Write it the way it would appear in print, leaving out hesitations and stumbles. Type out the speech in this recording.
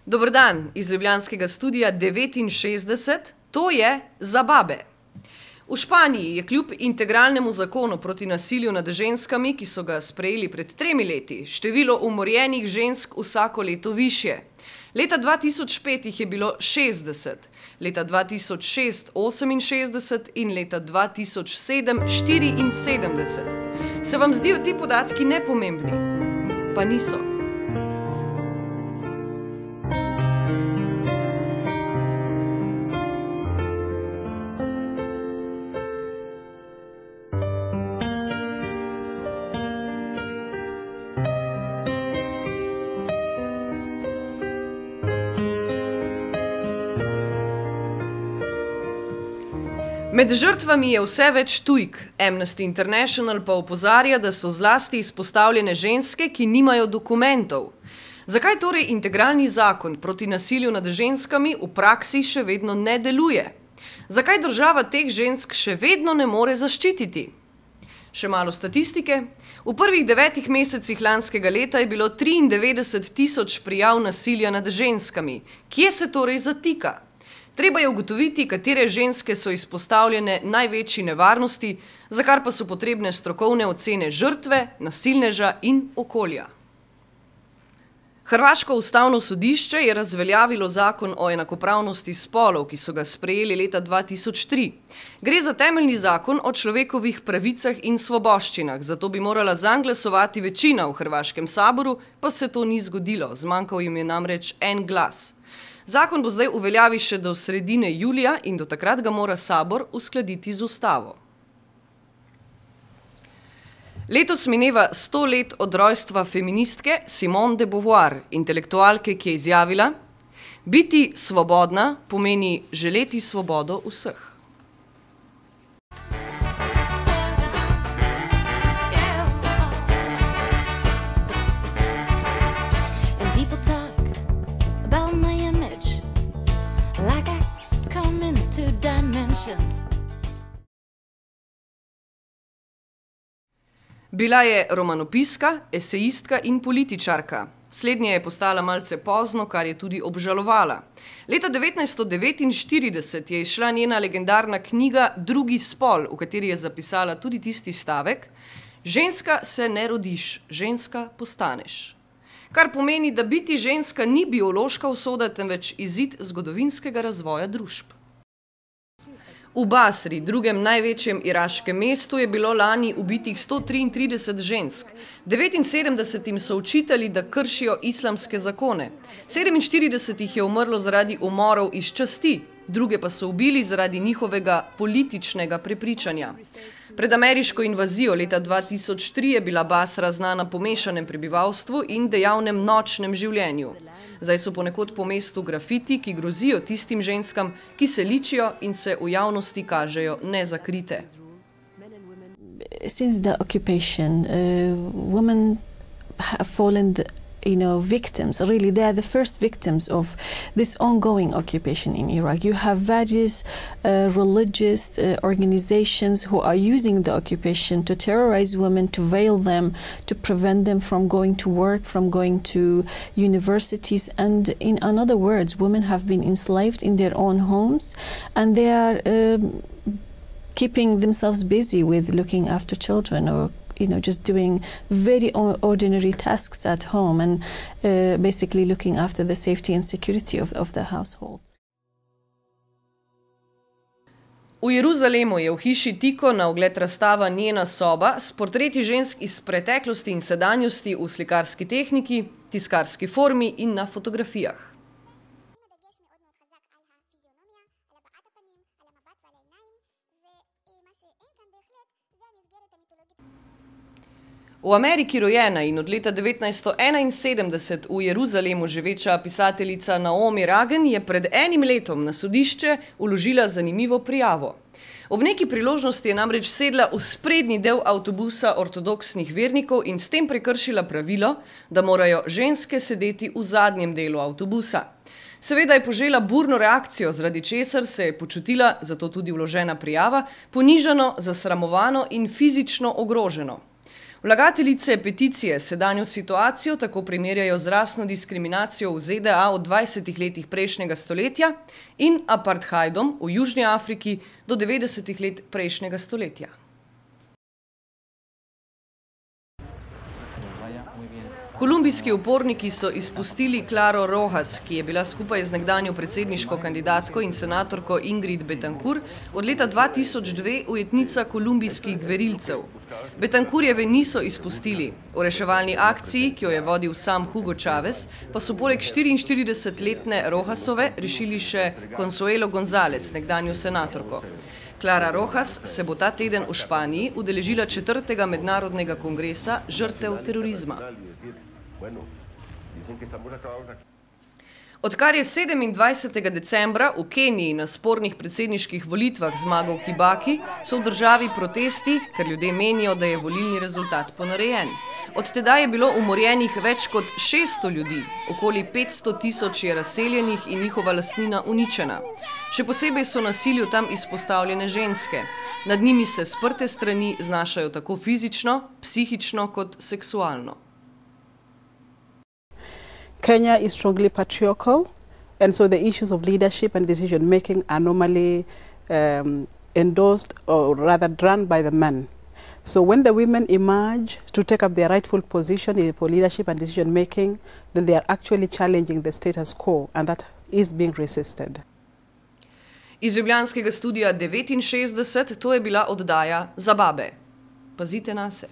Dober dan iz ljubljanskega studia 69, to je Za babe. V Španiji je kljub integralnemu zakonu proti nasilju nad ženskami, ki so ga sprejeli pred 3 leti, število umorjenih žensk vsako leto višje. Leta 2005 jih je bilo 60, leta 2006 68 in leta 2007 74. Se vam zdijo ti podatki nepomembni? Pa niso. Med žrtvami je vse več tujk. Amnesty International pa opozarja, da so zlasti izpostavljene ženske, ki nimajo dokumentov. Zakaj torej integralni zakon proti nasilju nad ženskami v praksi še vedno ne deluje? Zakaj država teh žensk še vedno ne more zaščititi? Še malo statistike. V prvih 9 mesecih lanskega leta je bilo 93 000 prijav nasilja nad ženskami. Kje se torej zatika? Treba je ugotoviti, katere ženske so izpostavljene največji nevarnosti, za kar pa so potrebne strokovne ocene žrtve, nasilneža in okolja. Hrvaško ustavno sodišče je razveljavilo zakon o enakopravnosti spolov, ki so ga sprejeli leta 2003. Gre za temeljni zakon o človekovih pravicah in svoboščinah, zato bi morala zanj glasovati večina v hrvaškem saboru, pa se to ni zgodilo, zmanjkal jim je namreč en glas. Zakon bo zdaj v veljavi še do sredine julija in do takrat ga mora sabor uskladiti z ustavo. Letos mineva 100 let od rojstva feministke Simone de Beauvoir, intelektualke, ki je izjavila: "Biti svobodna pomeni želeti svobodo vseh." Bila je romanopiska, esejistka in političarka. Slednje je postala malce pozno, kar je tudi obžalovala. Leta 1949 je izšla njena legendarna knjiga Drugi spol, v kateri je zapisala tudi tisti stavek: "Ženska se ne rodiš, ženska postaneš." Kar pomeni, da biti ženska ni biološka usoda, temveč izid zgodovinskega razvoja družb. V Basri, drugem največjem iraškem mestu, je bilo lani ubitih 133 žensk. 79 so očitali, da kršijo islamske zakone. 47 jih je umrlo zaradi umorov iz časti, druge pa so ubili zaradi njihovega političnega prepričanja. Pred ameriško invazijo leta 2003 je bila Basra znana po mešanem prebivalstvu in dejavnem nočnem življenju. Zdaj so ponekod po mestu grafiti, ki grozijo tistim ženskam, ki se ličijo in se v javnosti kažejo nezakrite. Since the occupation, women have fallen victims. Really, they are the first victims of this ongoing occupation in Iraq. You have various religious organizations who are using the occupation to terrorize women, to veil them, to prevent them from going to work, from going to universities. And in other words, women have been enslaved in their own homes, and they are keeping themselves busy with looking after children, or just doing very ordinary tasks at home and basically looking after the safety and security of the household. V Jeruzalemu je v hiši Tiko na ogled razstava Njena soba s portreti žensk iz preteklosti in sedanjosti v slikarski tehniki, tiskarski formi in na fotografijah. V Ameriki rojena in od leta 1971 v Jeruzalemu živeča pisateljica Naomi Ragen je pred 1 letom na sodišče vložila zanimivo prijavo. Ob neki priložnosti je namreč sedla v sprednji del avtobusa ortodoksnih vernikov in s tem prekršila pravilo, da morajo ženske sedeti v zadnjem delu avtobusa. Seveda je požela burno reakcijo, zaradi česar se je počutila, zato tudi vložena prijava, ponižano, zasramovano in fizično ogroženo. Vlagateljice peticije sedanjo situacijo tako primerjajo z rasno diskriminacijo v ZDA v 20 letih prejšnjega stoletja in apartheidom v Južni Afriki do 90 let prejšnjega stoletja. Kolumbijski uporniki so izpustili Claro Rojas, ki je bila skupaj z nekdanjo predsedniško kandidatko in senatorko Ingrid Betancourt od leta 2002 ujetnica kolumbijskih gverilcev. Betancourtjeve niso izpustili. V reševalni akciji, ki jo je vodil sam Hugo Chávez, pa so poleg 44-letne Rojasove rešili še Consuelo González, nekdanjo senatorko. Clara Rojas se bo ta teden v Španiji udeležila 4. mednarodnega kongresa žrtev terorizma. Odkar je 27. decembra v Keniji na spornih predsedniških volitvah zmagal Kibaki, so v državi protesti, ker ljudje menijo, da je volilni rezultat ponarejen. Od tedaj je bilo umorjenih več kot 600 ljudi, okoli 500 tisoč je razseljenih in njihova lastnina uničena. Še posebej so nasilju tam izpostavljene ženske. Nad njimi se sprte strani znašajo tako fizično, psihično kot seksualno. Kenya is strongly patriarchal, and so the issues of leadership and decision making are normally endorsed or rather run by the men. So when the women emerge to take up their rightful position for leadership and decision making, then they are actually challenging the status quo, and that is being resisted. Iz ljubljanskega studia 69, to je bila oddaja Za babe. Pazite nase.